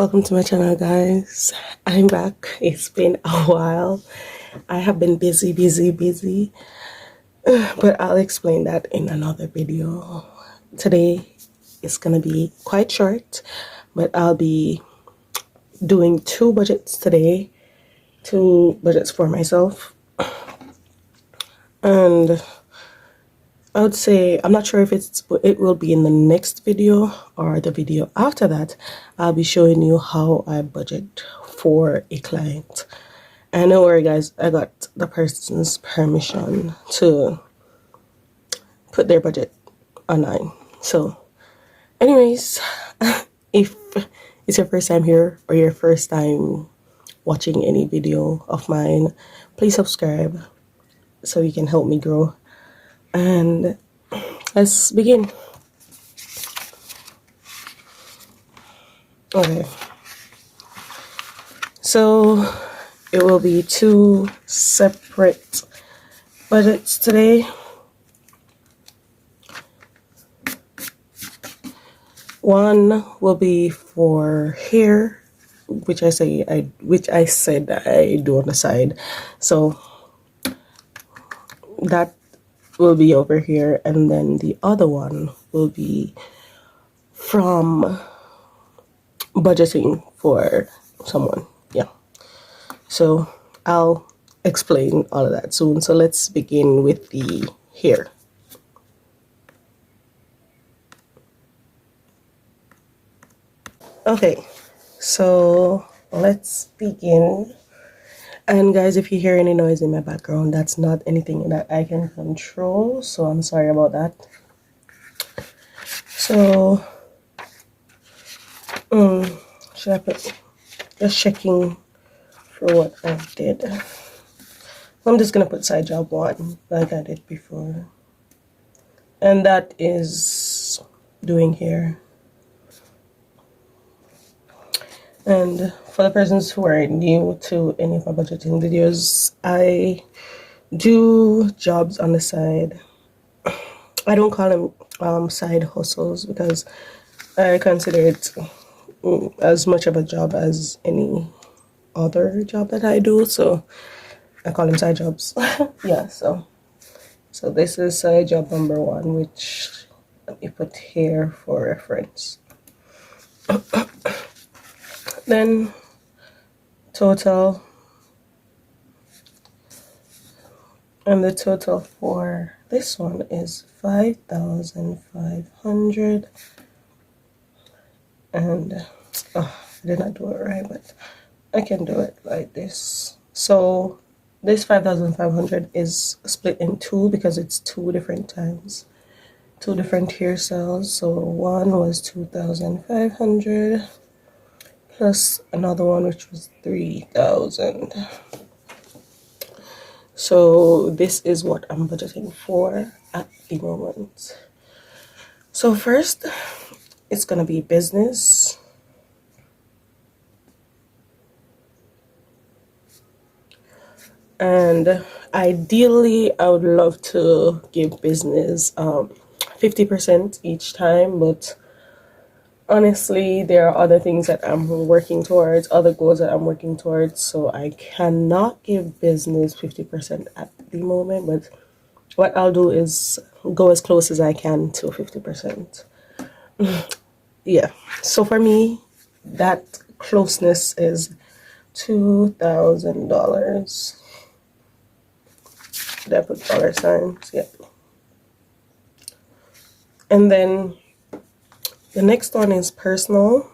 Welcome to my channel, guys. I'm back. It's been a while. I have been busy, but I'll explain that in another video. Today is gonna be quite short, but I'll be doing two budgets today, two budgets for myself, and I would say I'm not sure if it will be in the next video or the video after that. I'll be showing you how I budget for a client. And don't worry, guys, I got the person's permission to put their budget online. So, anyways, if it's your first time here or your first time watching any video of mine, please subscribe so you can help me grow. And let's begin. Okay. So it will be two separate budgets today. One will be for hair, which I said I do on the side. So that will be over here, and then the other one will be from budgeting for someone. Yeah. So I'll explain all of that soon. So let's begin with the hair. Okay, so let's begin. And guys, if you hear any noise in my background, that's not anything that I can control, so I'm sorry about that. So should I put just checking for what I did. I'm just gonna put side job one like I did before, and that is doing hair. And for the persons who are new to any of my budgeting videos, I do jobs on the side. I don't call them side hustles because I consider it as much of a job as any other job that I do, so I call them side jobs. Yeah, so this is side job number one, which let me put here for reference. Then total, and the total for this one is 5,500. And I did not do it right, but I can do it like this. So this 5,500 is split in two because it's two different times, two different hairstyles. So one was 2,500 plus another one which was 3,000. So this is what I'm budgeting for at the moment. So first, it's gonna be business. And ideally, I would love to give business 50% each time, but honestly, there are other things that I'm working towards, other goals that I'm working towards, so I cannot give business 50% at the moment, but what I'll do is go as close as I can to 50%. Yeah, so for me, that closeness is $2,000. Did I put dollar signs? Yep. And then the next one is personal.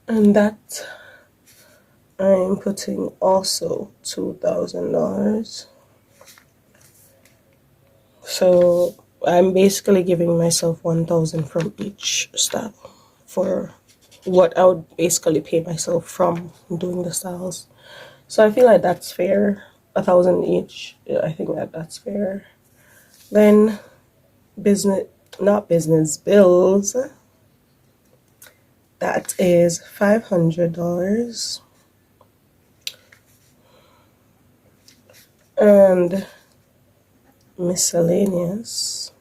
And that I'm putting also $2,000. So I'm basically giving myself 1,000 from each style for what I would basically pay myself from doing the styles. So I feel like that's fair. 1,000 each. I think that's fair. Then business bills. That is $500. And miscellaneous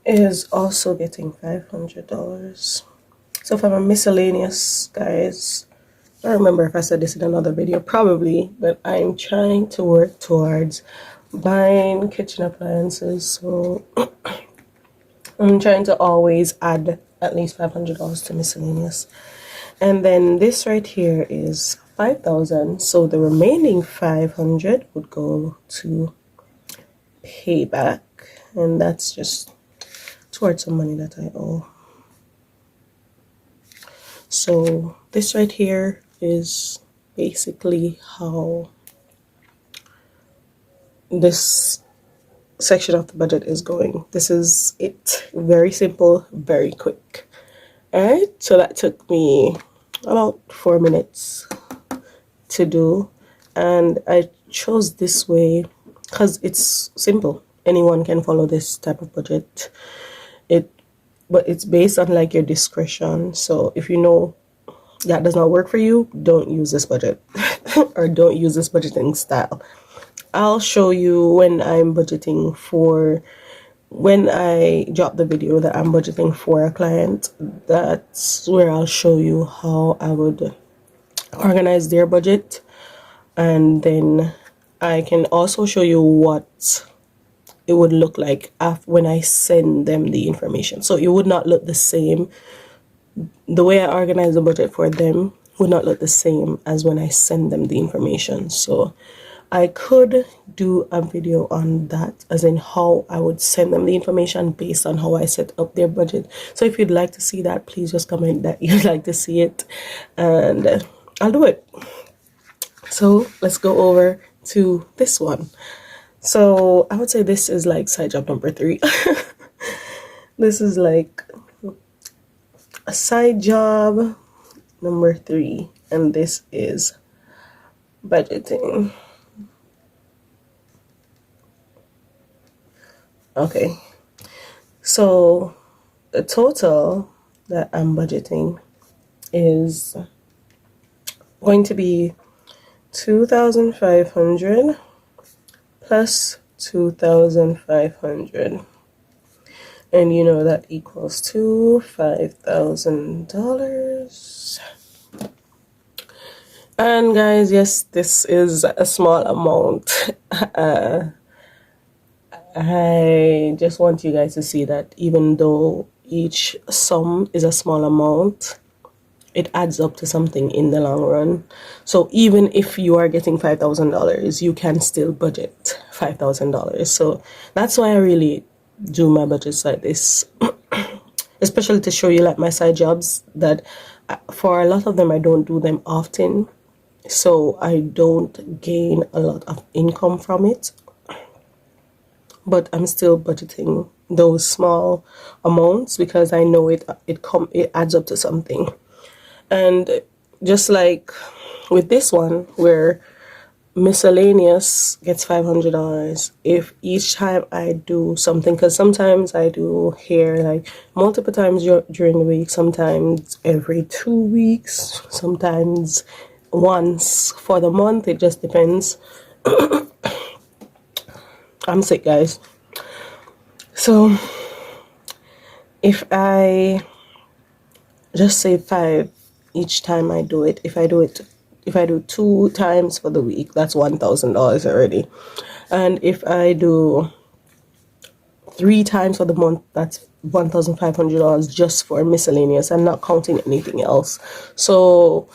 is also getting $500. So for my miscellaneous, guys, I don't remember if I said this in another video, probably, but I'm trying to work towards buying kitchen appliances. So I'm trying to always add at least $500 to miscellaneous. And then this right here is 5,000. So the remaining 500 would go to payback, and that's just towards some money that I owe. So this right here is basically how this section of the budget is going. This is it. Very simple, very quick. Alright, so that took me about 4 minutes to do, and I chose this way because it's simple. Anyone can follow this type of budget. But it's based on like your discretion. So if you know that does not work for you, don't use this budget or don't use this budgeting style. I'll show you when I'm budgeting for, when I drop the video that I'm budgeting for a client. That's where I'll show you how I would organize their budget, and then I can also show you what it would look like when I send them the information. So it would not look the same. The way I organize the budget for them would not look the same as when I send them the information. So I could do a video on that, as in how I would send them the information based on how I set up their budget. So if you'd like to see that, please just comment that you'd like to see it, and I'll do it. So let's go over to this one. So I would say this is like side job number 3. This is like a side job number 3, and this is budgeting. Okay, so the total that I'm budgeting is going to be 2,500 plus 2,500, and you know that equals to $5,000. And guys, yes, this is a small amount. I just want you guys to see that even though each sum is a small amount, it adds up to something in the long run. So even if you are getting $5,000, you can still budget $5,000. So that's why I really do my budgets like this, especially to show you like my side jobs, that for a lot of them I don't do them often, so I don't gain a lot of income from it, but I'm still budgeting those small amounts because I know it adds up to something. And just like with this one, where miscellaneous gets $500, if each time I do something, because sometimes I do hair like multiple times during the week, sometimes every 2 weeks, sometimes once for the month, it just depends. I'm sick, guys. So if I just say 5 each time I do it, if I do 2 times for the week, that's $1,000 already. And if I do 3 times for the month, that's $1,500 just for miscellaneous. I'm not counting anything else. So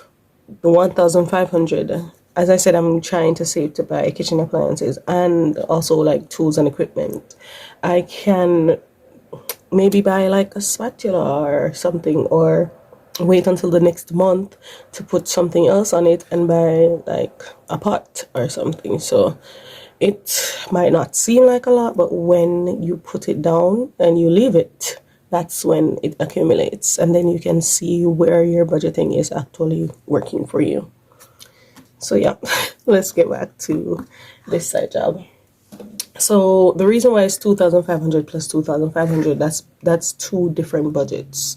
the 1,500, as I said, I'm trying to save to buy kitchen appliances and also like tools and equipment. I can maybe buy like a spatula or something, or wait until the next month to put something else on it and buy like a pot or something. So it might not seem like a lot, but when you put it down and you leave it, that's when it accumulates, and then you can see where your budgeting is actually working for you. So yeah, let's get back to this side job. So the reason why it's 2,500 plus 2,500, that's 2 different budgets,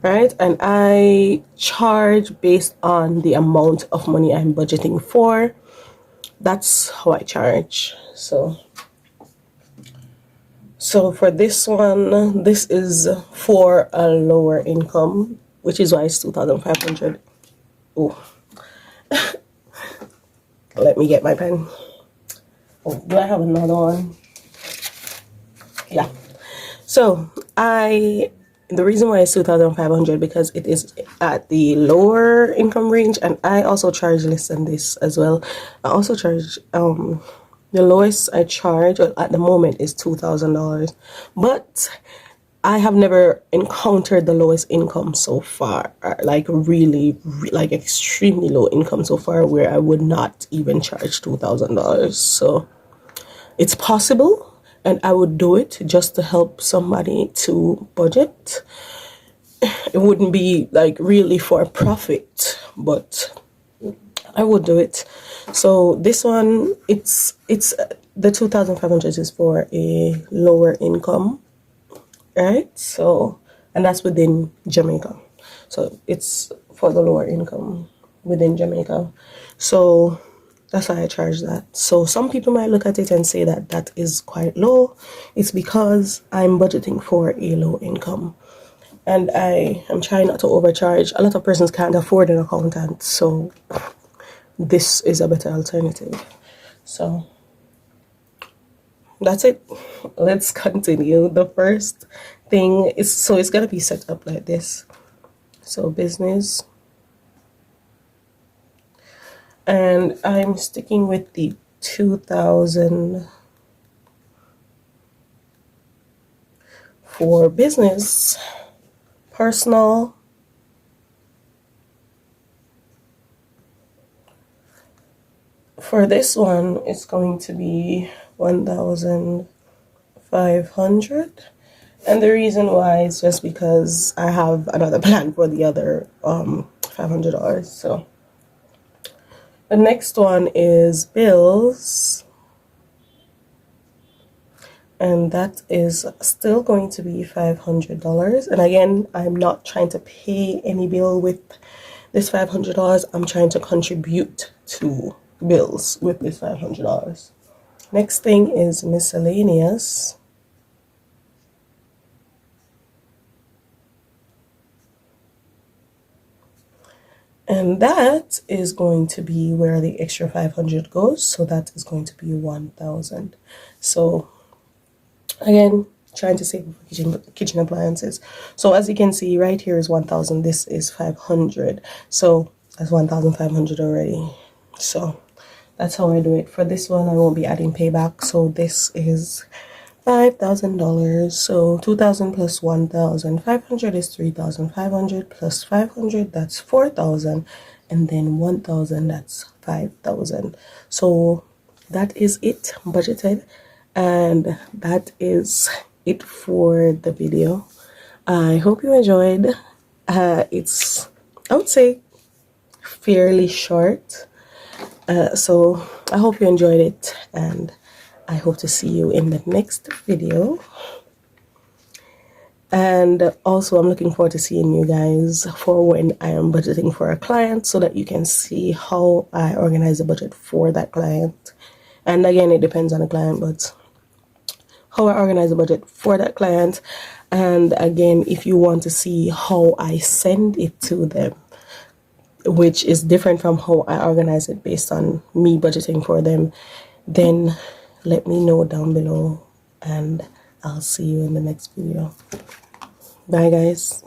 right? And I charge based on the amount of money I'm budgeting for. That's how I charge. So So for this one, this is for a lower income, which is why it's 2,500. Oh, let me get my pen. Oh, do I have another one? Yeah. So the reason why it's 2,500 because it is at the lower income range, and I also charge less than this as well. I also charge the lowest I charge at the moment is $2,000, but I have never encountered the lowest income so far, like really, like extremely low income so far, where I would not even charge $2,000. So it's possible, and I would do it just to help somebody to budget. It wouldn't be like really for a profit, but I would do it. So this one, it's the 2,500 is for a lower income, right? So, and that's within Jamaica. So it's for the lower income within Jamaica. So that's why I charge that. So some people might look at it and say that that is quite low. It's because I'm budgeting for a low income, and I am trying not to overcharge. A lot of persons can't afford an accountant, so this is a better alternative. So that's it. Let's continue. The first thing is, so it's gonna be set up like this. So business, and I'm sticking with the 2,000 for business. Personal, for this one, it's going to be 1,500. And the reason why is just because I have another plan for the other $500. So the next one is bills, and that is still going to be $500. And again, I'm not trying to pay any bill with this $500. I'm trying to contribute to bills with this $500. Next thing is miscellaneous. And that is going to be where the extra 500 goes. So that is going to be 1,000. So again, trying to save for kitchen appliances. So as you can see, right here is 1,000. This is 500. So that's 1,500 already. So that's how I do it. For this one, I won't be adding payback. So this is $5,000. So 2,000 plus 1,500 is 3,500 plus 500, that's 4,000, and then 1,000, that's 5,000. So that is it budgeted, and that is it for the video. I hope you enjoyed. It's, I would say, fairly short. So I hope you enjoyed it, and I hope to see you in the next video. And also, I'm looking forward to seeing you guys for when I am budgeting for a client, so that you can see how I organize a budget for that client. And again, it depends on the client, but how I organize a budget for that client. And again, if you want to see how I send it to them, which is different from how I organize it based on me budgeting for them, then let me know down below, and I'll see you in the next video. Bye guys.